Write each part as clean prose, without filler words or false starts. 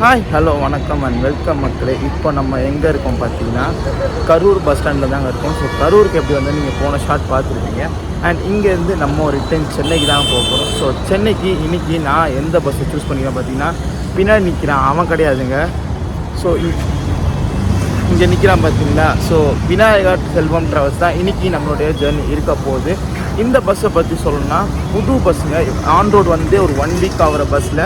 Hi hello வணக்கம் and welcome மக்களே. இப்போ நம்ம எங்கே இருக்கோம் பார்த்தீங்கன்னா கரூர் பஸ் ஸ்டாண்டில் தாங்க இருக்கோம். ஸோ கரூருக்கு எப்படி வந்து நீங்கள் போன ஷார்ட் பார்த்துருப்பீங்க. அண்ட் இங்கேருந்து நம்ம ரிட்டன் சென்னைக்கு தான் போக போகிறோம். ஸோ சென்னைக்கு இன்றைக்கி நான் எந்த பஸ்ஸை சூஸ் பண்ணிக்கிறேன் பார்த்தீங்கன்னா, பின்னாடி நிற்கிறான் அவன் கிடையாதுங்க. ஸோ இங்கே நிற்கிறான் பார்த்தீங்களா. ஸோ விநாயகா செல்வம் ட்ராவல்ஸ் தான் இன்றைக்கி நம்மளுடைய ஜேர்னி இருக்க போகுது. இந்த பஸ்ஸை பற்றி சொல்லணும்னா புது பஸ்ஸுங்க. ஆன் ரோடு வந்து ஒரு 1 வீக் ஆகிற பஸ்ஸில்,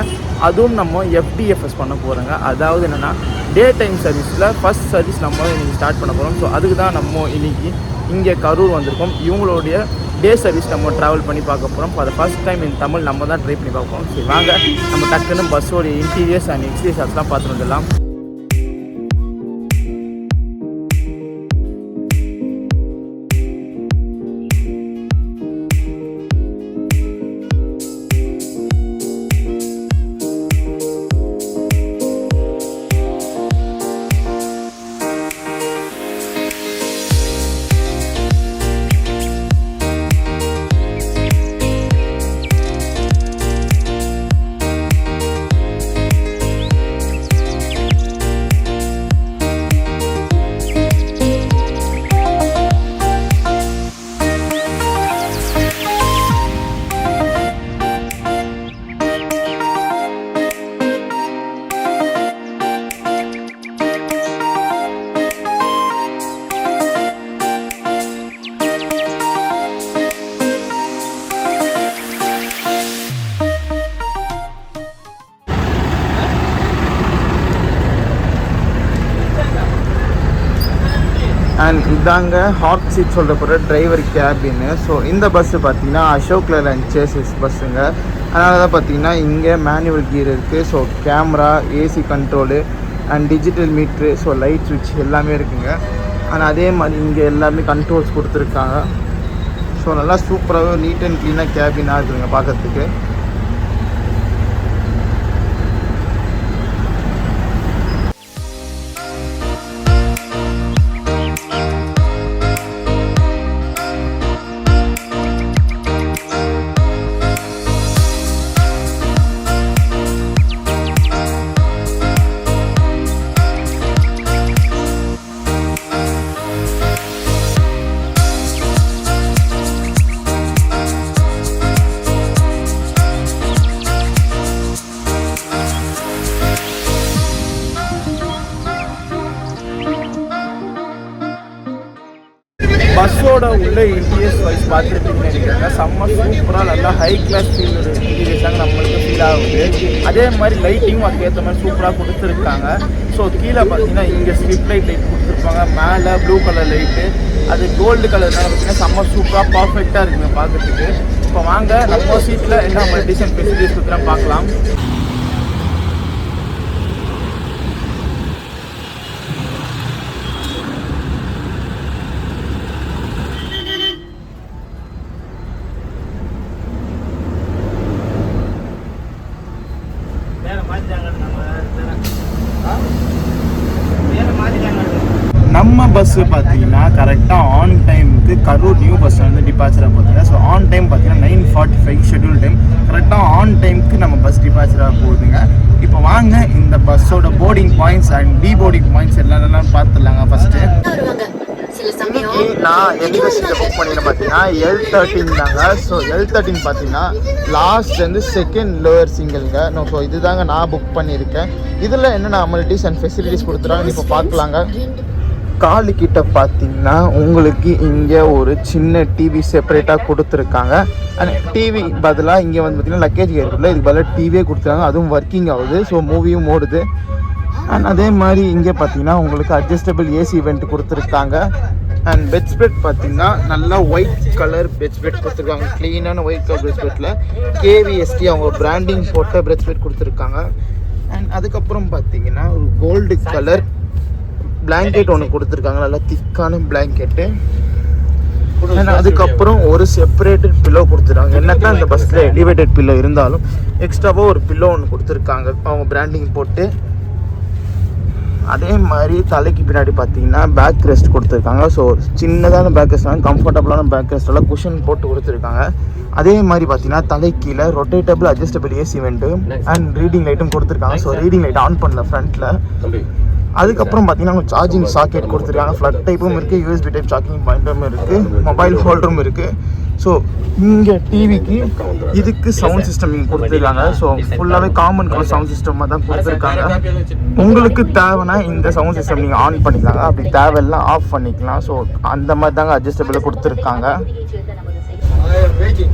அதுவும் நம்ம FDFS பண்ண போகிறோங்க. அதாவது என்னென்னா டே டைம் சர்வீஸில் ஃபஸ்ட் சர்வீஸ் நம்ம இன்றைக்கி ஸ்டார்ட் பண்ண போகிறோம். ஸோ அதுக்கு தான் நம்ம இன்றைக்கி இங்கே கரூர் வந்திருக்கோம். இவங்களுடைய டே சர்வீஸ் நம்ம ட்ராவல் பண்ணி பார்க்க போகிறோம். For the first time in Tamil நம்ம தான் ட்ரை பண்ணி பார்க்க போகிறோம். சரி வாங்க நம்ம டக்குன்னு பஸ்ஸோடைய இன்டீரியர்ஸ் அண்ட் எக்ஸ்டீரியர்ஸ் அதெல்லாம் பார்த்துட்டு வந்துடலாம். அண்ட் இதாங்க ஹாட் சீட் சொல்கிறப்போ டிரைவர் கேபின்னு. ஸோ இந்த பஸ்ஸு பார்த்தீங்கன்னா அசோக் லேலண்ட் சேசஸ் பஸ்ஸுங்க. அதனால தான் பார்த்தீங்கன்னா இங்கே மேனுவல் கியர் இருக்குது. So camera, AC control and digital meter, so light சுவிட்ச் எல்லாமே இருக்குங்க. ஆனால் அதே மாதிரி இங்கே எல்லாமே கண்ட்ரோல்ஸ் கொடுத்துருக்காங்க. ஸோ நல்லா சூப்பராகவே நீட் அண்ட் க்ளீனாக கேபினாக இருக்குதுங்க பார்க்குறதுக்கு. பஸ்ஸோட உள்ள இன்டீரியர்ஸ் வைஸ் பார்த்துருப்பீங்கன்னு நினைக்கிறாங்க. செம்ம சூப்பராக நல்லா ஹை கிளாஸ் ஃபீல் இன்டீரியர்ஸாக நம்மளுக்கு ஃபீல் ஆகுது. அதே மாதிரி லைட்டிங்கும் அதுக்கேற்ற மாதிரி சூப்பராக கொடுத்துருக்காங்க. ஸோ கீழே பார்த்தீங்கன்னா இங்கே ஸ்ட்ரிப் லைட் கொடுத்துருப்பாங்க. மேலே ப்ளூ கலர் லைட்டு, அது கோல்டு கலர்னால பார்த்தீங்கன்னா செம்ம சூப்பராக பர்ஃபெக்டாக இருக்குங்க பார்க்குறதுக்கு. இப்போ வாங்க நம்ம சீட்டில் என்ன நம்ம டிசைன் ஃபெசிலிட்டிஸ் கொடுத்துலாம் பார்க்கலாம். நம்ம பஸ்ஸு பார்த்தீங்கன்னா கரெக்டாக ஆன் டைமுக்கு கரூர் நியூ பஸ் வந்து டிபார்ச்சராக போகுதுங்க. ஸோ ஆன் டைம் பார்த்தீங்கன்னா 9:45 ஷெட்யூல் டைம். கரெக்டாக ஆன் டைமுக்கு நம்ம பஸ் டிபார்ச்சராக போகுதுங்க. இப்போ வாங்க இந்த பஸ்ஸோட போர்டிங் பாயிண்ட்ஸ் அண்ட் டீபோர்டிங் பாயிண்ட்ஸ் எல்லாம் பார்த்துடலாங்க. ஃபஸ்ட்டு நான் எந்த சீட்டை புக் பண்ணிக்கிறேன் பார்த்தீங்கன்னா L13 தாங்க. ஸோ L13 பார்த்தீங்கன்னா லாஸ்ட்லேருந்து செகண்ட் லோயர் சிங்கிள்ங்க. ஸோ இதுதாங்க நான் புக் பண்ணியிருக்கேன். இதில் என்னென்ன அமெனிட்டிஸ் அண்ட் ஃபெசிலிட்டிஸ் கொடுத்துறாங்க இப்போ பார்க்கலாங்க. காலு கிட்ட பார்த்தீங்கன்னா உங்களுக்கு இங்கே ஒரு சின்ன டிவி செப்பரேட்டாக கொடுத்துருக்காங்க. அண்ட் டிவி பதிலாக இங்கே வந்து பார்த்தீங்கன்னா லக்கேஜ் இருக்குல்ல, இதுக்கு பதிலாக டிவியே கொடுத்துருக்காங்க. அதுவும் ஒர்க்கிங் ஆகுது. ஸோ மூவியும் ஓடுது. அண்ட் அதே மாதிரி இங்கே பார்த்தீங்கன்னா உங்களுக்கு அட்ஜஸ்டபிள் ஏசி வெண்ட் கொடுத்துருக்காங்க. அண்ட் பெட் ஸ்ப்ரெட் பார்த்தீங்கன்னா நல்லா ஒயிட் கலர் பெட் ஸ்ப்ரெட் கொடுத்துருக்காங்க. க்ளீனான ஒயிட் கலர் பெட் ஸ்ப்ரெட்டில் KVST அவங்க பிராண்டிங் போட்ட பெட் ஸ்ப்ரெட் கொடுத்துருக்காங்க. அண்ட் அதுக்கப்புறம் பார்த்தீங்கன்னா ஒரு கோல்டு கலர் பிளாங்கெட் ஒன்று கொடுத்துருக்காங்க, நல்லா திக்கான பிளாங்கெட்டு. அதுக்கப்புறம் ஒரு செப்பரேட்டட் பில்லோ கொடுத்துருக்காங்க. என்னக்கா இந்த பஸ்ஸில் எலிவேட்டட் பில்லோ இருந்தாலும் எக்ஸ்ட்ராவாக ஒரு பில்லோ ஒன்று கொடுத்துருக்காங்க அவங்க பிராண்டிங் போட்டு. அதே மாதிரி தலைக்கு பின்னாடி பார்த்தீங்கன்னா பேக் ரெஸ்ட் கொடுத்துருக்காங்க. ஸோ சின்னதான பேக் ரெஸ்ட், கம்ஃபர்டபுளான பேக் ரெஸ்ட்டெல்லாம் குஷன் போட்டு கொடுத்துருக்காங்க. அதே மாதிரி பார்த்தீங்கன்னா தலை கீழே rotatable adjustable AC vent and reading லைட்டும் கொடுத்துருக்காங்க. ஸோ ரீடிங் லைட் ஆன் பண்ணல ஃப்ரண்ட்டில். அதுக்கப்புறம் பார்த்தீங்கன்னா சார்ஜிங் சாக்கெட் கொடுத்துருக்காங்க. ஃப்ளக் டைப்பும் இருக்குது, யூஎஸ்பி டைப் சார்ஜிங் பாயிண்ட்டும் இருக்குது, மொபைல் ஹோல்டரும் இருக்குது. ஸோ இங்கே டிவிக்கு இதுக்கு சவுண்ட் சிஸ்டம் இங்கே கொடுத்துருக்காங்க. ஸோ ஃபுல்லாகவே காமன் சவுண்ட் சிஸ்டமாக தான் கொடுத்துருக்காங்க. உங்களுக்கு தேவைன்னா இந்த சவுண்ட் சிஸ்டம் நீங்கள் ஆன் பண்ணிக்கலாங்க, அப்படி தேவையெல்லாம் ஆஃப் பண்ணிக்கலாம். ஸோ அந்த மாதிரி தாங்க அட்ஜஸ்டபிளாக கொடுத்துருக்காங்க.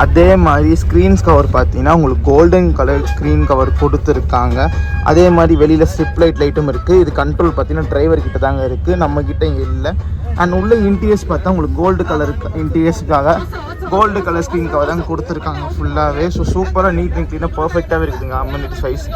அதே மாதிரி ஸ்க்ரீன்ஸ் கவர் பார்த்தீங்கன்னா உங்களுக்கு கோல்டன் கலர் ஸ்க்ரீன் கவர் கொடுத்துருக்காங்க. அதே மாதிரி வெளியில் ஸ்ட்ரிப் லைட்டும் இருக்குது. இது கண்ட்ரோல் பார்த்தீங்கன்னா டிரைவர் கிட்ட தாங்க இருக்குது, நம்மக்கிட்ட இங்கே இல்லை. அண்ட் உள்ள இன்டீரியர்ஸ் பார்த்தா உங்களுக்கு கோல்டு கலர் இன்டீரியர்ஸுக்காக கோல்டு கலர் ஸ்க்ரீன் கவர் தான் கொடுத்துருக்காங்க ஃபுல்லாகவே. ஸோ சூப்பராக நீட் அண்ட் க்ளீனாக பர்ஃபெக்டாகவே இருக்குதுங்க அம்யூனிட்டி சைஸ்.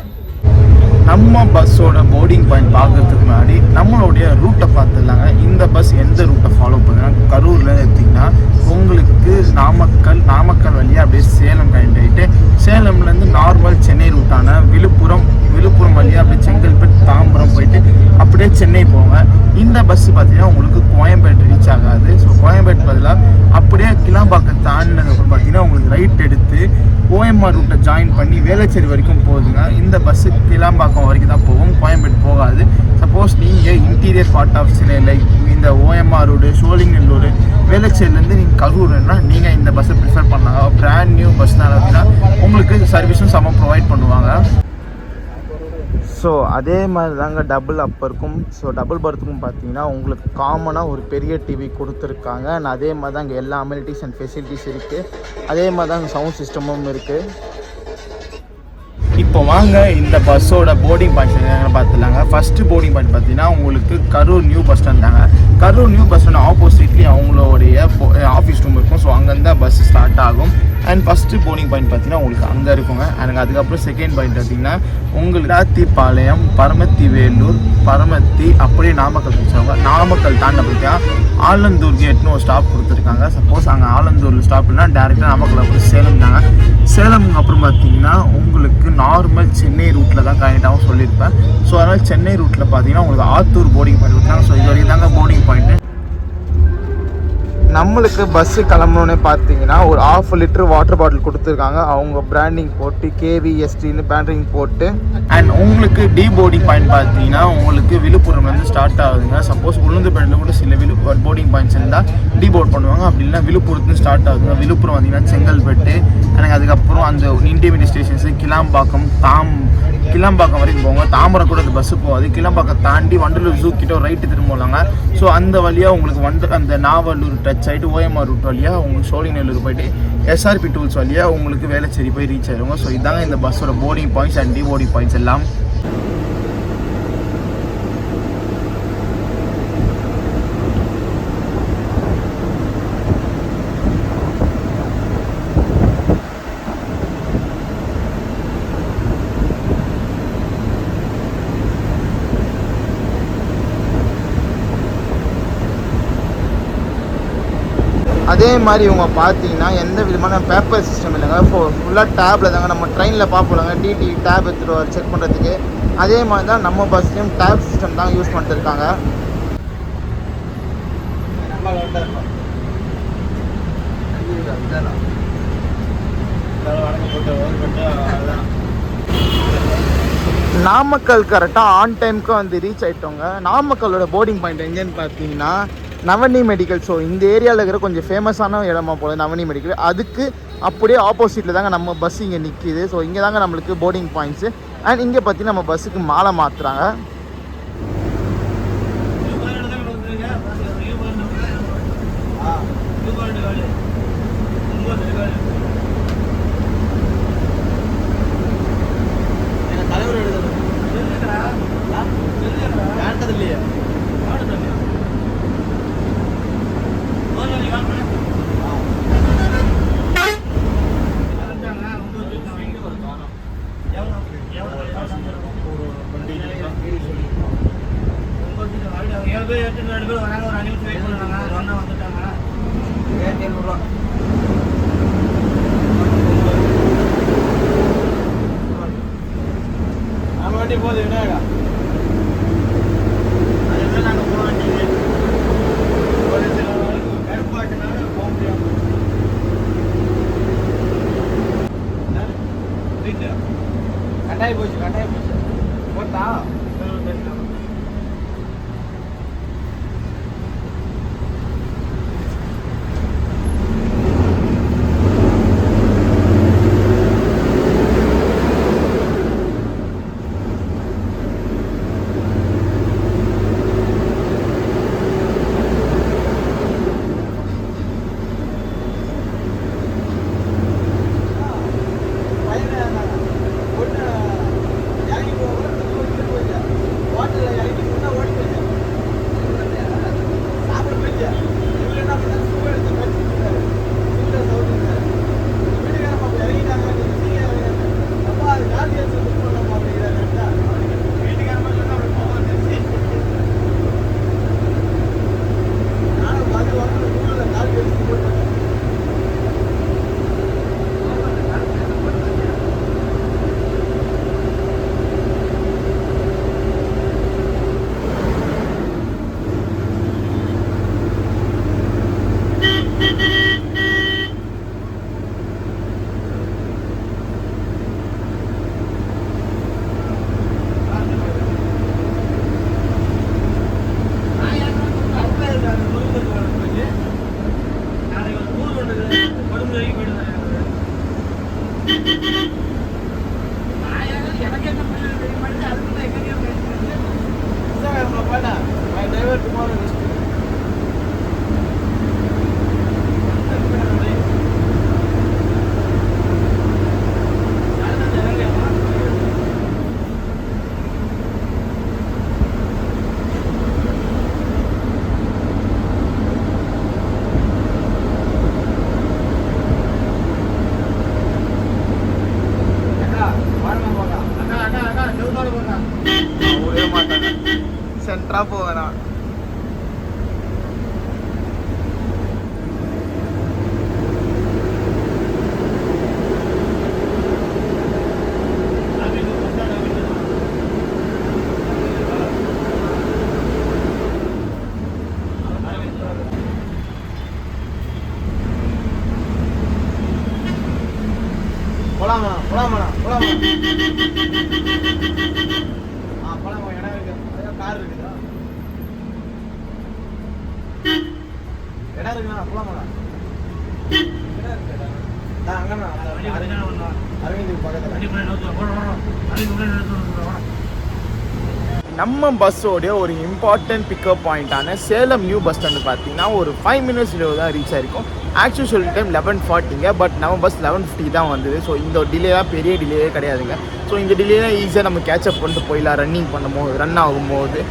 நம்ம பஸ்ஸோட போர்டிங் பாயிண்ட் பார்க்கறதுக்கு முன்னாடி நம்மளுடைய ரூட்டை பார்த்துடலாங்க. இந்த பஸ் எந்த ரூட்டை ஃபாலோ பண்ணுறாங்க, கரூரில் எடுத்திங்கன்னா உங்களுக்கு நாமக்கல் வழியாக அப்படியே சேலம் கனெக்ட் ஆகிட்டு சேலம்லேருந்து நார்மல் சென்னை ரூட்டான விழுப்புரம் வழியாக அப்படியே செங்கல்பட்டு தாம்பரம் போயிட்டு அப்படியே சென்னை போங்க. இந்த பஸ் பார்த்தீங்கன்னா உங்களுக்கு கோயம்பேடு ரீச் ஆகாது. ஸோ கோயம்பேடு பதிலாக அப்படியே கிளாம்பாக்கம் தாண்டினதுக்கப்புறம் பார்த்தீங்கன்னா உங்களுக்கு ரைட் எடுத்து ஓஎம்ஆர் ரூட்டை ஜாயின் பண்ணி வேளச்சேரி வரைக்கும் போகுதுங்க. இந்த பஸ்ஸு கிளாம்பாக்கம் வரைக்கும் தான் போகும், கோயம்பேடு போகாது. சப்போஸ் நீங்கள் இன்டீரியர் பார்ட் ஆஃப் லைக் இந்த ஓஎம்ஆர் ரோடு, சோழிங்கநல்லூர், வேளச்சேரியிலேருந்து நீங்கள் கரூர்னா நீங்கள் இந்த பஸ்ஸை ப்ரிஃபர் பண்ணாங்க. பிராண்ட் நியூ பஸ்னால் அப்படின்னா உங்களுக்கு சர்வீஸும் செம்ம ப்ரொவைட் பண்ணுவாங்க. ஸோ அதே மாதிரி தாங்க டபுள் அப்பருக்கும் டபுள் பர்த்துக்கும் பார்த்தீங்கன்னா உங்களுக்கு காமனாக ஒரு பெரிய டிவி கொடுத்துருக்காங்க. அண்ட் அதே மாதிரி தான் இங்கே எல்லா அமெனிட்டிஸ் அண்ட் ஃபெசிலிட்டிஸ் இருக்குது. அதே மாதிரி தான் சவுண்ட் சிஸ்டமும் இருக்குது. இப்போ வாங்க இந்த பஸ்ஸோட போர்டிங் பாயிண்ட்ஸ் பார்த்துலாங்க. ஃபஸ்ட்டு போர்டிங் பாயிண்ட் பார்த்தீங்கன்னா உங்களுக்கு கரூர் நியூ பஸ் ஸ்டாண்ட் தாங்க. கரூர் நியூ பஸ் ஸ்டாண்ட் ஆப்போசிட்லேயும் அவங்களுடைய ஆஃபீஸ் ரூம் இருக்கும். ஸோ அங்கேருந்து பஸ் ஸ்டார்ட் ஆகும். அண்ட் ஃபஸ்ட்டு போர்டிங் பாயிண்ட் பார்த்தீங்கன்னா உங்களுக்கு அங்கே இருக்குங்க. எனக்கு அதுக்கப்புறம் செகண்ட் பாயிண்ட் பார்த்தீங்கன்னா உங்களுக்கு ராத்திப்பாளையம், பரமத்தி வேலூர், பரமத்தி அப்படியே நாமக்கல் வச்சுருவாங்க. நாமக்கல் தாண்ட பார்த்தீங்கன்னா ஆலந்தூர் கேட்னு ஒரு ஸ்டாப் கொடுத்துருக்காங்க. சப்போஸ் அங்கே ஆலந்தூரில் ஸ்டாப்னா டேரெக்டாக நாமக்கல் அப்புறம் சேலம் தாங்க. சேலம் அப்புறம் பார்த்தீங்கன்னா உங்களுக்கு நார்மல் சென்னை ரூட்டில் தான் கனெக்டாகவும் சொல்லியிருப்பேன். ஸோ அதனால் சென்னை ரூட்டில் பார்த்தீங்கன்னா உங்களுக்கு ஆத்தூர் போர்டிங் பாயிண்ட் இருக்காங்க. ஸோ இது வரைக்கும் தாங்க போர்டிங் பாயிண்ட்டு. நம்மளுக்கு பஸ்ஸு கிளம்புனோன்னே பார்த்தீங்கன்னா ஒரு 1/2 லிட்டர் வாட்டர் பாட்டில் கொடுத்துருக்காங்க. அவங்க பிராண்டிங் போட்டு கேவிஎஸ்டின்னு பேண்டரிங் போட்டு. அண்ட் உங்களுக்கு டி போர்டிங் பாயிண்ட் பார்த்தீங்கன்னா உங்களுக்கு விழுப்புரம்லேருந்து ஸ்டார்ட் ஆகுதுங்க. சப்போஸ் உளுந்தூர்பேட்டையில் கூட சில போர்டிங் பாயிண்ட்ஸ் இருந்தால் டி போர்ட் பண்ணுவாங்க. அப்படி இல்லைனா விழுப்புரத்துலேருந்து ஸ்டார்ட் ஆகுதுங்க. விழுப்புரம் பார்த்தீங்கன்னா செங்கல்பட்டு, எனக்கு அதுக்கப்புறம் அந்த இன்டர்மீடியட் ஸ்டேஷன்ஸு கிளாம்பாக்கம் வரைக்கும் போவாங்க. தாம்பரம் கூட அந்த பஸ்ஸு போகாது. கிளாம்பாக்கம் தாண்டி வண்டலூர் ஜூ கிட்ட ஒரு ரைட்டு திரும்ப போகலாங்க. ஸோ அந்த வழியாக உங்களுக்கு அந்த நாவலூர் டச் ஆகிட்டு ஓஎம்ஆர் ரூட் வழியாக உங்களுக்கு சோழிங்கநல்லூர் போயிட்டு எஸ்ஆர்பி டூல்ஸ் வழியாக உங்களுக்கு வேளச்சேரி போய் ரீச் ஆயிடுவாங்க. ஸோ இதாங்க இந்த பஸ்ஸோட boarding points and deboarding points எல்லாம். அதே மாதிரி இவங்க பார்த்தீங்கன்னா எந்த விதமான பேப்பர் சிஸ்டம் இல்லைங்க. ஃபுல்லாக டேப்பில் தாங்க. நம்ம ட்ரெயினில் பார்ப்போம்லங்க டிடி டேப் எடுத்துகிட்டு செக் பண்ணுறதுக்கு. அதே மாதிரி தான் நம்ம பஸ்லேயும் டேப் சிஸ்டம் தான் யூஸ் பண்ணிட்டு இருக்காங்க. நாமக்கல் கரெக்டாக ஆன் டைமுக்கு வந்து ரீச் ஆகிட்டோங்க. நாமக்கலோட போர்டிங் பாயிண்ட் எங்கேன்னு பார்த்தீங்கன்னா நவனி மெடிக்கல். ஸோ இந்த ஏரியாவில் இருக்கிற கொஞ்சம் ஃபேமஸான இடமா போல நவனி மெடிக்கல். அதுக்கு அப்படியே ஆப்போசிட்டில் தாங்க நம்ம பஸ் இங்கே நிற்கிது. ஸோ இங்கே தாங்க நம்மளுக்கு போர்டிங் பாயிண்ட்ஸு. அண்ட் இங்கே பார்த்தீங்கன்னா நம்ம பஸ்ஸுக்கு மாலை மாற்றுறாங்க. சென்ட்ரா போவேனா போலாமா போலாமா போலாமா போலாமா இடம் இருக்கு கார் இருக்குதா இடம் இருக்குண்ணா போலாமா அங்கண்ணா அரவிந்த் பக்கத்தில் நம்ம பஸ்ஸோடைய ஒரு இம்பார்ட்டன்ட் பிக்கப் பாயிண்டான சேலம் நியூ பஸ் ஸ்டாண்டு பார்த்தீங்கன்னா ஒரு 5 minutes தான் ரீச் ஆகிருக்கும். ஆக்சுவல் சொல்லி டைம் 11:40ங்க, பட் நம்ம பஸ் 11:50 தான் வந்தது. ஸோ இந்த டிலேலாம் பெரிய டிலேயே கிடையாதுங்க. ஸோ இந்த டிலேலாம் ஈஸியாக நம்ம கேட்சப் பண்ணிட்டு போயிடலாம் ரன் ஆகும்போது.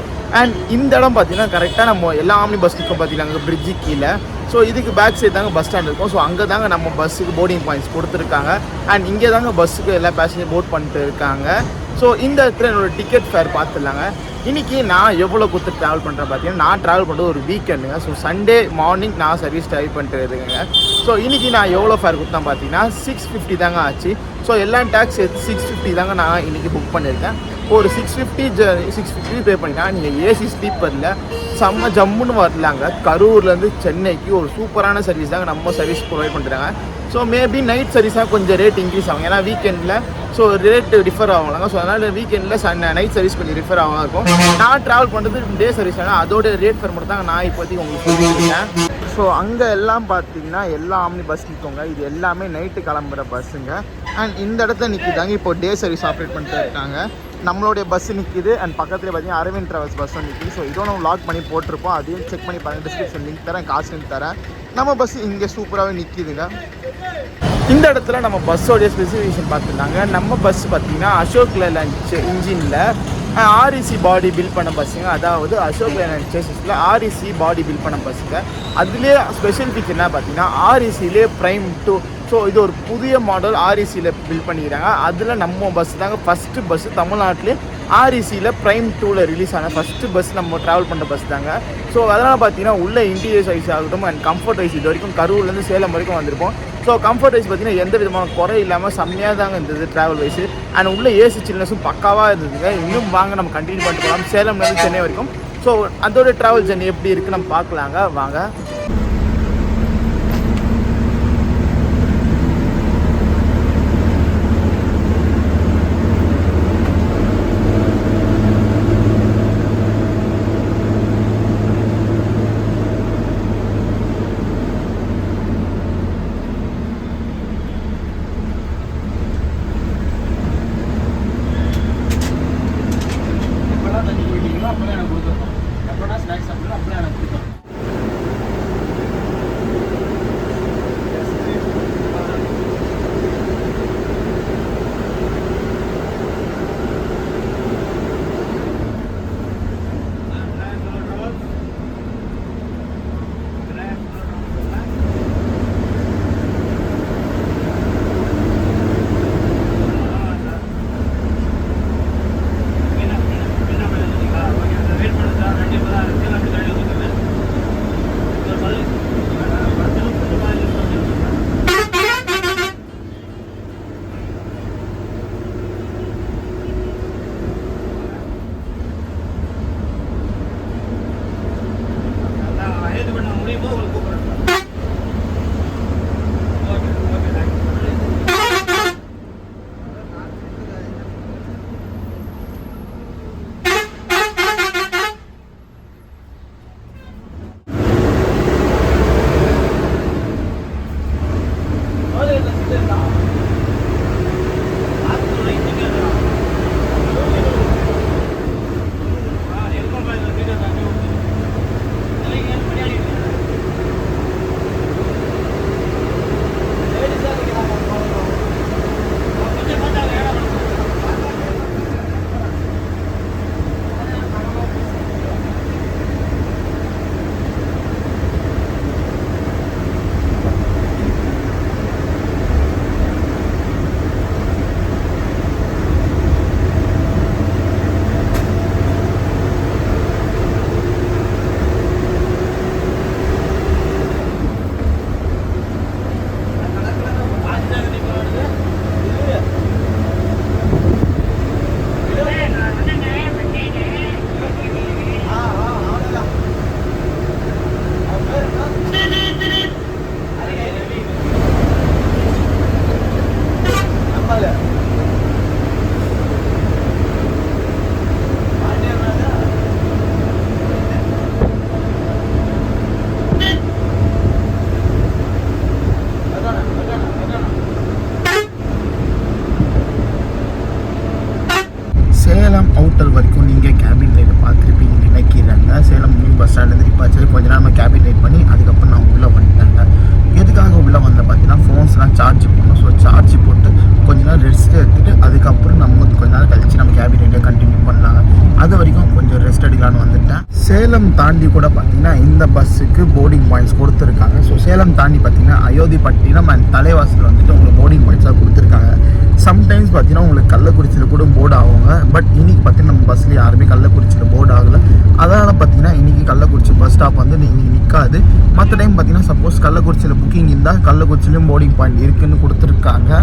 அண்ட் இந்த இடம் பார்த்தீங்கன்னா கரெக்டாக நம்ம எல்லா ஆம்னி பஸ் நிற்கும் பார்த்தீங்கன்னா அங்கே பிரிட்ஜு கீழே. ஸோ இதுக்கு பேக் சைடு தாங்க பஸ் ஸ்டாண்ட் இருக்கும். ஸோ அங்கே தாங்க நம்ம பஸ்ஸுக்கு போர்டிங் பாயிண்ட்ஸ் கொடுத்துருக்காங்க. அண்ட் இங்கே தாங்க பஸ்ஸுக்கு எல்லா பேசஞ்சர் போட் பண்ணிட்டு இருக்காங்க. ஸோ இந்த இடத்துல என்னோடய டிக்கெட் ஃபேர் பார்த்துடலாங்க. இன்றைக்கி நான் எவ்வளோ கொடுத்து ட்ராவல் பண்ணுறேன் பார்த்தீங்கன்னா, நான் ட்ராவல் பண்ணுறது ஒரு வீக்கெண்டுங்க. ஸோ சண்டே மார்னிங் நான் சர்வீஸ் ட்ரைவ் பண்ணிட்டு இருக்குங்க. ஸோ இன்றைக்கி நான் எவ்வளோ ஃபேர் கொடுத்தேன் பார்த்தீங்கன்னா 650 தாங்க ஆச்சு. ஸோ எல்லா டேக்ஸ் 650 தாங்க நான் இன்றைக்கி புக் பண்ணியிருக்கேன். ஒரு 650 பே பண்ணிட்டா நீங்கள் ஏசி ஸ்லீப்பரில் செம்ம ஜம்முன்னு வரலாங்க. கரூர்லேருந்து சென்னைக்கு ஒரு சூப்பரான சர்வீஸ் தாங்க நம்ம சர்வீஸ் ப்ரொவைட் பண்ணுறாங்க. ஸோ மேபி நைட் சர்வீஸாக கொஞ்சம் ரேட் இன்க்ரீஸ் ஆகும், ஏன்னா வீக்கெண்டில் ஸோ ரேட்டு டிஃபர் ஆகலாங்க. ஸோ அதனால் வீக்கெண்டில் நைட் சர்வீஸ் கொஞ்சம் டிஃபர் ஆகலாம் இருக்கும். நான் ட்ராவல் பண்ணுறது டே சர்வீஸ், ஆனால் அதோட ரேட் ஃபேர் மட்டும் தாங்க நான் இப்போதைக்கு உங்களுக்கு சொல்லியிருக்கேன். ஸோ அங்கே எல்லாம் பார்த்தீங்கன்னா எல்லா ஆம்னி பஸ் நிற்கோங்க. இது எல்லாமே நைட்டு கிளம்புற பஸ்ஸுங்க. அண்ட் இந்த இடத்துல நிற்கிதாங்க இப்போ டே சர்வீஸ் ஆப்ரேட் பண்ணிட்டு இருக்காங்க. நம்மளுடைய பஸ்ஸு நிற்கிது. அண்ட் பக்கத்தில் பார்த்தீங்கன்னா அரவிந்த் ட்ராவல்ஸ் பஸ்ஸும் நிற்கிது. ஸோ இதோ நம்ம லாக் பண்ணி போட்டிருப்போம், அதையும் செக் பண்ணி பாருங்கள். டிஸ்கிரிப்ஷன் லிங்க் தரேன், காசு லிங்க் தரேன். நம்ம பஸ் இங்கே சூப்பராகவே நிற்கிதுங்க. இந்த இடத்துல நம்ம பஸ்ஸோடைய ஸ்பெசிஃபிகேஷன் பார்த்துருந்தாங்க. நம்ம பஸ் பார்த்தீங்கன்னா அசோக் லேலண்ட் இன்ஜினில் ஆர்இசி பாடி பில்ட் பண்ண பஸ்ஸுங்க. அதாவது அசோக் லேலண்ட் சேசஸில் ஆர்இசி பாடி பில்ட் பண்ண பஸ்ஸுங்க. அதுலேயே ஸ்பெஷல் ஃபீச்சர் என்ன பார்த்தீங்கன்னா ஆர்இசிலே ப்ரைம் 2. ஸோ இது ஒரு புதிய மாடல் ஆர்இசியில் பில்ட் பண்ணிக்கிறாங்க. அதில் நம்ம பஸ் தாங்க ஃபஸ்ட்டு பஸ்ஸு தமிழ்நாட்டிலே ஆர்இசியில் ப்ரைம் 2ல் ரிலீஸ் ஆன ஃபஸ்ட்டு பஸ் நம்ம ட்ராவல் பண்ணுற பஸ் தாங்க. ஸோ அதனால் பார்த்தீங்கன்னா உள்ள இன்டீரியர் சைஸ் ஆகட்டும் அண்ட் கம்ஃபர்ட் வைஸ் இது வரைக்கும் கரூர்லேருந்து சேலம் வரைக்கும் வந்திருப்போம். ஸோ கம்ஃபர்ட் வைஸ் பார்த்தீங்கன்னா எந்த விதமான குறை இல்லாமல் செம்மையாக தாங்க இருந்தது ட்ராவல் வைஸு. அண்ட் உள்ள ஏசி சில்னஸும் பக்காவாக இருந்ததுங்க. இன்னும் வாங்க நம்ம கண்டினியூ பண்ணிட்டு போகலாம் சேலம்லேருந்து சென்னை வரைக்கும். ஸோ அதோட ட்ராவல் ஜர்னி எப்படி இருக்குது நம்ம பார்க்கலாங்க, வாங்க. சொல்லி கொஞ்ச நேரம் கேபின் ரைட் பண்ணி அதுக்கப்புறம் நான் உள்ளே வந்துட்டேங்க. எதுக்காக உள்ளே வந்தேன் பார்த்தீங்கன்னா ஃபோன்ஸ்லாம் சார்ஜ் பண்ணணும். ஸோ சார்ஜ் போட்டு கொஞ்ச நேரம் ரெஸ்ட் எடுத்துகிட்டு அதுக்கப்புறம் நம்ம கொஞ்ச நேரம் கழிச்சு நம்ம கேபின் ரைடை கண்டினியூ பண்ணலாங்க. அது வரைக்கும் கொஞ்சம் ரெஸ்ட் எடுக்கலான்னு வந்துட்டேன். சேலம் தாண்டி கூட பார்த்தீங்கன்னா இந்த பஸ்ஸுக்கு போர்டிங் பாயிண்ட்ஸ் கொடுத்துருக்காங்க. ஸோ சேலம் தாண்டி பார்த்தீங்கன்னா அயோத்திப்பட்டினம் அண்ட் தலைவாசல் வந்துட்டு உங்களுக்கு போர்டிங் பாயிண்ட்ஸாக கொடுத்துருக்காங்க. சம்டைம்ஸ் பார்த்தீங்கன்னா உங்களுக்கு கள்ளக்குறிச்சியில் கூட போர்டு ஆகுங்க. பட் இன்றைக்கி பார்த்தீங்கன்னா நம்ம பஸ்ஸில் யாருமே கள்ளக்குறிச்சியில் போர்டு ஆகலை. அதனால் பார்த்தீங்கன்னா இன்றைக்கி கள்ளக்குறிச்சி பஸ் ஸ்டாப் வந்து இன்றைக்கி நிற்காது. மற்ற டைம் பார்த்தீங்கன்னா சப்போஸ் கள்ளக்குறிச்சியில் புக்கிங் இருந்தால் கள்ளக்குறிச்சிலையும் போர்டிங் பாயிண்ட் இருக்குதுன்னு கொடுத்துருக்காங்க.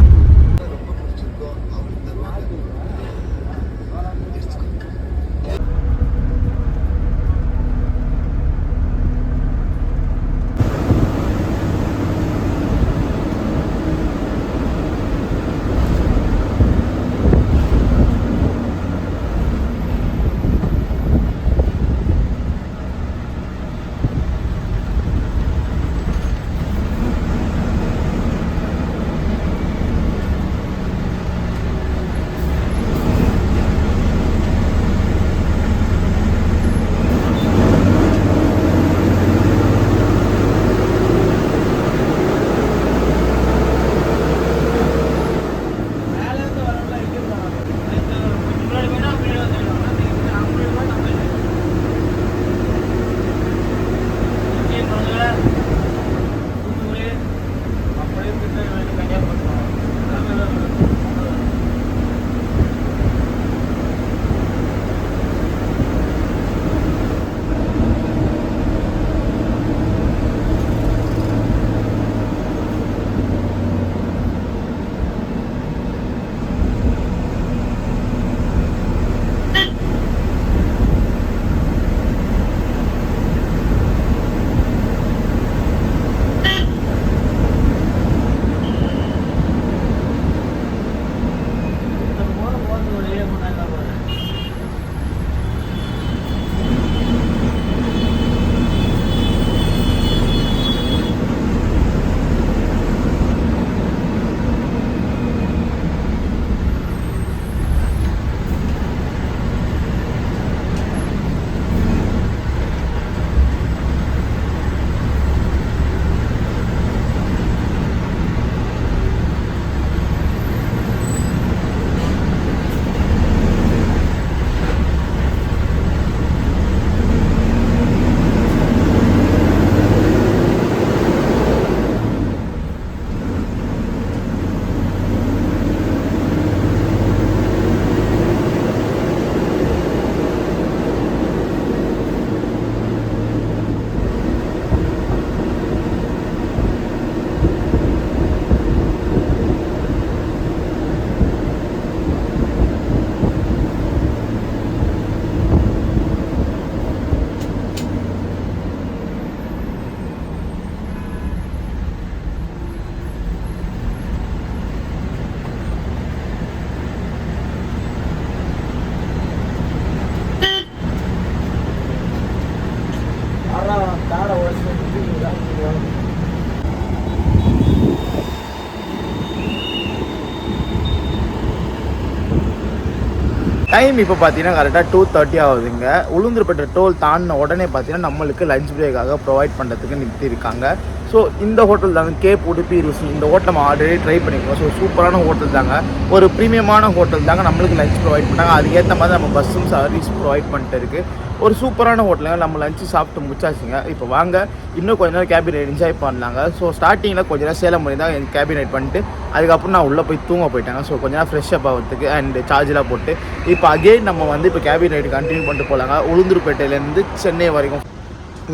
டைம் இப்போ பார்த்தீங்கன்னா கரெக்டாக 2:30 ஆகுதுங்க. உளுந்தூர்பேட்டை டோல் தாண்டின உடனே பார்த்தீங்கன்னா நம்மளுக்கு லஞ்ச் பிரேக்காக ப்ரொவைட் பண்ணுறதுக்கு நிறுத்தியிருக்காங்க. ஸோ இந்த ஹோட்டல் தாங்க கேப் உடுப்பி ருசி. இந்த ஹோட்டல் நம்ம ஆல்ரெடி ட்ரை பண்ணியிருக்கோம். ஸோ சூப்பரான ஹோட்டல் தாங்க, ஒரு ப்ரீமியமான ஹோட்டல் தாங்க. நம்மளுக்கு லஞ்ச் ப்ரொவைட் பண்ணாங்க. அதுக்கேற்ற மாதிரி நம்ம பஸ்ஸும் சர்வீஸ் ப்ரொவைட் பண்ணிட்டு இருக்குது. ஒரு சூப்பரான ஹோட்டலுங்க. நம்ம லஞ்சு சாப்பிட்டு முடிச்சாச்சுங்க. இப்போ வாங்க இன்னும் கொஞ்ச நேரம் கேபின் ரைட் என்ஜாய் பண்ணலாங்க. ஸோ ஸ்டார்டிங்கில் கொஞ்ச நேரம் சேலம் பண்ணி தான் என் கேபின் ரைட் பண்ணிட்டு அதுக்கப்புறம் நான் உள்ளே போய் தூங்க போயிட்டாங்க. ஸோ கொஞ்ச நேரம் ஃப்ரெஷ் அப் ஆகிறதுக்கு அண்ட் சார்ஜெலாம் போட்டு இப்போ அகெயின் நம்ம வந்து இப்போ கேபின் ரைட் கண்டினியூ பண்ணிட்டு போகலாங்க. உளுந்தூர்பேட்டையிலேருந்து சென்னை வரைக்கும்.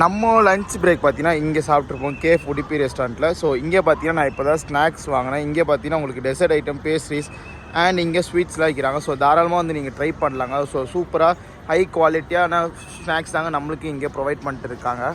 நம்ம லஞ்ச் பிரேக் பார்த்தீங்கன்னா இங்கே சாப்பிட்ருப்போம் கேஃப் உடுப்பி ரெஸ்டாரண்ட்டில். ஸோ இங்கே பார்த்தீங்கன்னா நான் இப்போ தான் ஸ்நாக்ஸ் வாங்கினேன். இங்கே பார்த்தீங்கன்னா உங்களுக்கு டெசர்ட் ஐட்டம், பேஸ்ட்ரீஸ் அண்ட் இங்கே ஸ்வீட்ஸ்லாம் வைக்கிறாங்க. ஸோ தாராளமாக வந்து நீங்கள் ட்ரை பண்ணலாங்க. ஸோ சூப்பராக ஹை குவாலிட்டியான ஸ்நாக்ஸ் தாங்க நம்மளுக்கு இங்கே ப்ரொவைட் பண்ணிட்டு இருக்காங்க.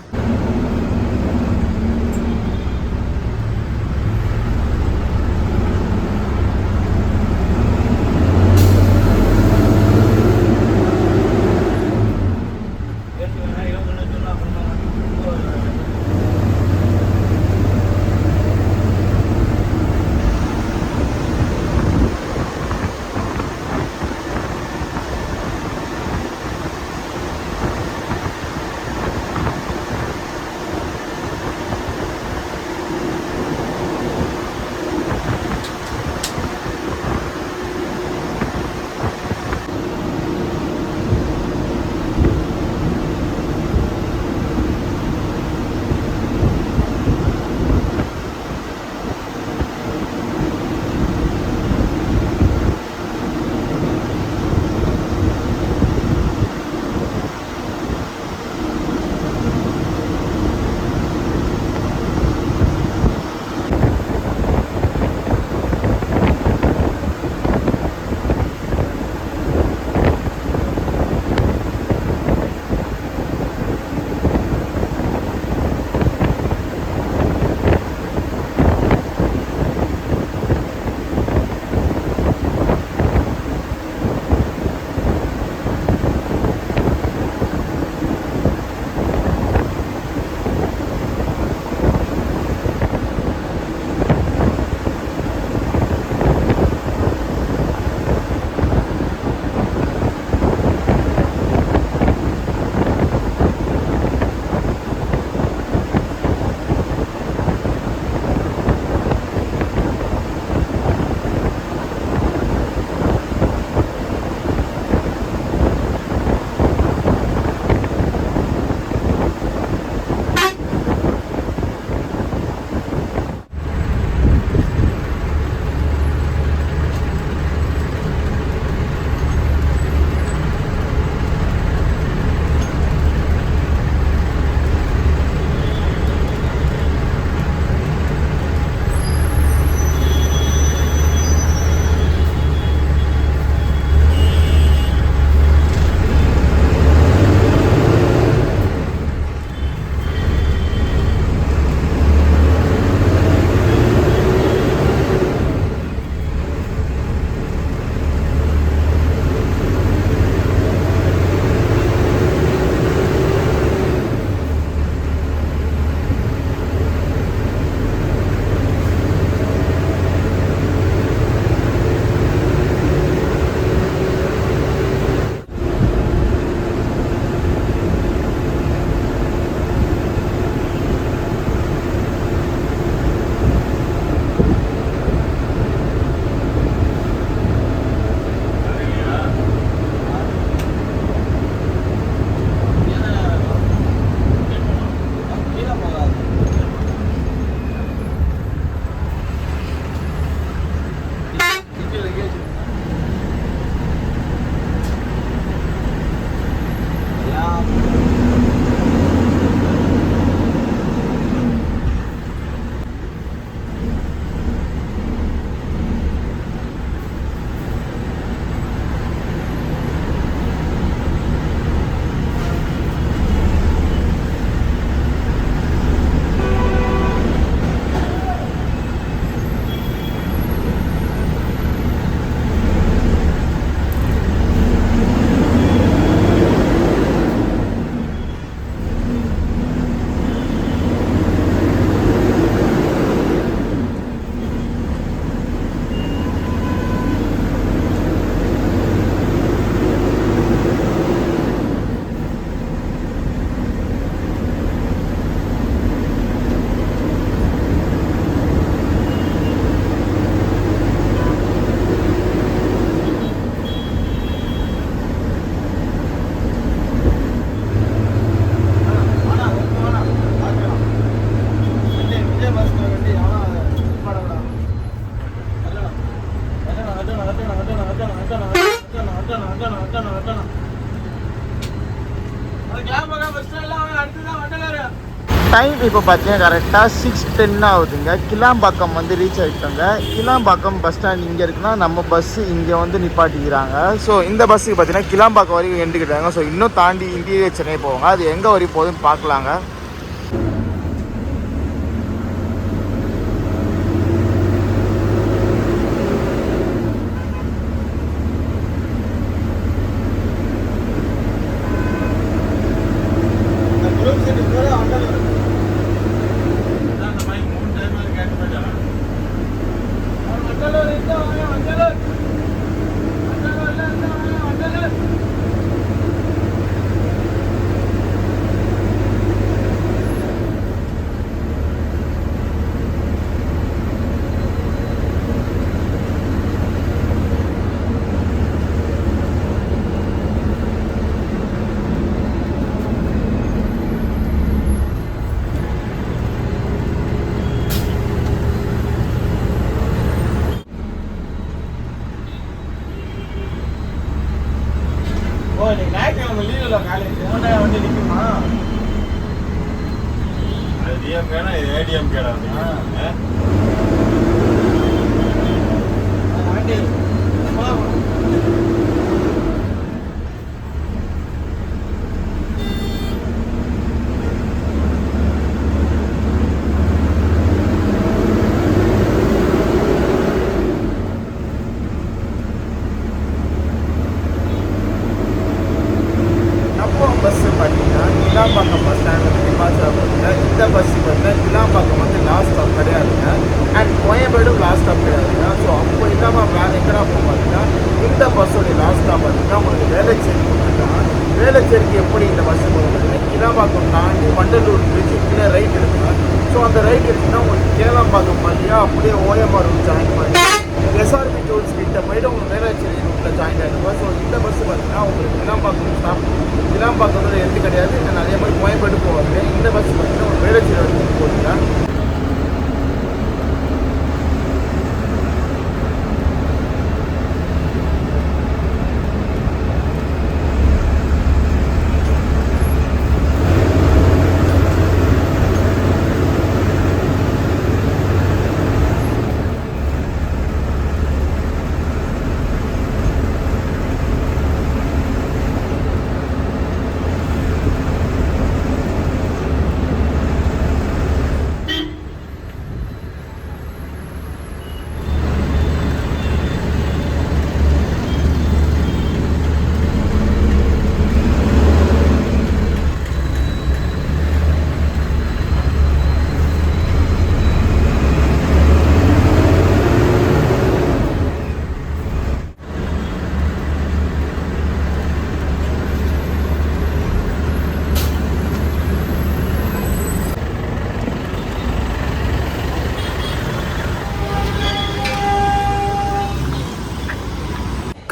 டைம் இப்போ பார்த்தீங்கன்னா கரெக்டாக 6:10 ஆகுதுங்க. கிளாம்பாக்கம் வந்து ரீச் ஆகிட்டோங்க. கிளாம்பாக்கம் பஸ் ஸ்டாண்ட் இங்கே இருக்குன்னா நம்ம பஸ்ஸு இங்கே வந்து நிப்பாட்டிக்கிறாங்க. ஸோ இந்த பஸ்ஸுக்கு பார்த்தீங்கன்னா கிளாம்பாக்கம் வரைக்கும் எண்டுக்கிட்டாங்க. ஸோ இன்னும் தாண்டி இன்டீரியர் சென்னை போவாங்க. அது எங்கே வரைக்கும் போகுதுன்னு பார்க்கலாங்க. ஞாயிற்றுக்கிழமை லீவில் காலேஜ் வண்டி நிற்குமா? அது டிஎம் கேடா இது ஏடிஎம் கேடா வண்டி பஸ்ஸு பார்த்தீங்கன்னா கிளாம்பாக்கம் பஸ் ஸ்டாண்டில் டிபார்ச்சர் ஆகுதுங்க. இந்த பஸ்ஸுக்கு வந்து கிளாம்பாக்கம் வந்து லாஸ்ட் ஸ்டாப் கிடையாதுங்க. அண்ட் கோயம்பேடும் லாஸ்ட் ஸ்டாப் கிடையாதுங்க. ஸோ அப்போ இல்லாமல் வேறு எங்கடா போகும் பார்த்தீங்கன்னா இந்த பஸ்ஸோடைய லாஸ்ட் ஸ்டாப் பார்த்தீங்கன்னா உங்களுக்கு வேளச்சேரி போட்டுருக்காங்க. வேளச்சேரிக்கு எப்படி இந்த பஸ்ஸு போகும் பார்த்தீங்கன்னா கிளாம்பாக்கம் தாண்டி வண்டலூர் பிரிட்ஜு கீழே ரைட் எடுக்குங்க. ஸோ அந்த ரைட் எடுத்துன்னா உங்களுக்கு கேளாம்பாக்கம் வழியாக அப்படியே ஓஎம்ஆர் ஜாயின் பண்ணி எஸ்ஆர்பி டூல்ஸ் கிட்ட போய்ட்டு உங்களுக்கு வேளச்சேரி ரூட்டில் ஜாயின் ஆகிடுங்க. ஸோ இந்த பஸ்ஸு பார்த்தீங்கன்னா உங்களுக்கு கிளாம்பாக்கம் ஸ்டாப் கிளாம்பாக்கத்தில் எது கிடையாது. அதே மாதிரி கோயம்பேடு போவாங்க. இந்த பஸ் பார்த்தீங்கன்னா ஒரு வேளச்சேரி வரைக்கும் போகுதுங்க.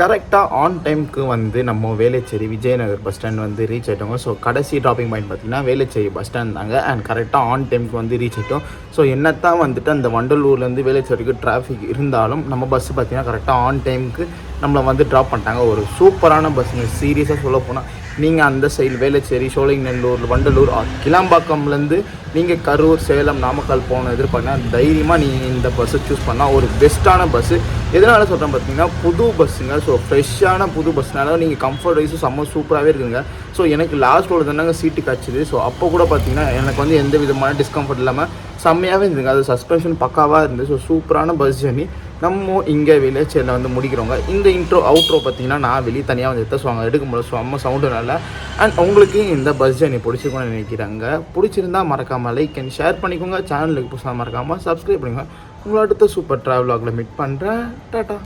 கரெக்டாக ஆன் டைமுக்கு வந்து நம்ம வேளச்சேரி விஜயநகர் பஸ் ஸ்டாண்ட் வந்து ரீச் ஆகிட்டோங்க. ஸோ கடைசி ட்ராப்பிங் பாயிண்ட் பார்த்திங்கன்னா வேளச்சேரி பஸ் ஸ்டாண்ட் தாங்க. அண்ட் கரெக்டாக ஆன் டைமுக்கு வந்து ரீச் ஆகிட்டோம். ஸோ என்னத்தான் வந்துட்டு அந்த வண்டலூர்லேருந்து வேளச்சேரிக்கு டிராஃபிக் இருந்தாலும் நம்ம பஸ்ஸு பார்த்திங்கன்னா கரெக்டாக ஆன் டைமுக்கு நம்மளை வந்து ட்ராப் பண்ணிட்டாங்க. ஒரு சூப்பரான பஸ்ஸுங்க. சீரியஸாக சொல்ல போனால் நீங்கள் அந்த சைடு வேளச்சேரி, சோழிங்கநல்லூர், வண்டலூர், கிளாம்பாக்கம்லேருந்து நீங்கள் கரூர், சேலம், நாமக்கல் போகணும் எதிர்பார்த்தீங்கன்னா தைரியமாக நீங்கள் இந்த பஸ்ஸை சூஸ் பண்ணால் ஒரு பெஸ்ட்டான பஸ்ஸு. எதனால் சொல்கிறேன் பார்த்தீங்கன்னா புது பஸ்ஸுங்க. ஸோ ஃப்ரெஷ்ஷான புது பஸ்னால நீங்கள் கம்ஃபர்ட் வைஸும் செம்ம சூப்பராகவே இருக்குங்க. ஸோ எனக்கு லாஸ்ட் ரோடு தானங்க சீட்டு காய்ச்சிது. ஸோ அப்போ கூட பார்த்தீங்கன்னா எனக்கு வந்து எந்த விதமான டிஸ்கம்ஃபர்ட் இல்லாமல் செம்மையாகவே இருந்துங்க. அது சஸ்பென்ஷன் பக்காவாக இருந்தது. ஸோ சூப்பரான பஸ் ஜர்னி நம்ம இங்கே வேளச்சேரியில் வந்து முடிக்கிறோங்க. இந்த இன்ட்ரோ அவுட்ரோ பார்த்தீங்கன்னா நான் வெளியே தனியாக வந்து எடுத்து வாங்க எடுக்கும்போது செம்ம சவுண்டுனால. அண்ட் உங்களுக்கு இந்த பஸ் ஜர்னி பிடிச்சிருக்கும்னு நினைக்கிறாங்க. பிடிச்சிருந்தா மறக்காமல் லைக் அண்ட் ஷேர் பண்ணிக்கோங்க. சேனலுக்கு புதுசாக மறக்காமல் சப்ஸ்கிரைப் பண்ணிக்கோங்க. உங்களை அடுத்த சூப்பர் ட்ராவல் வாக்கில் மீட் பண்ணுறேன். டாட்டா.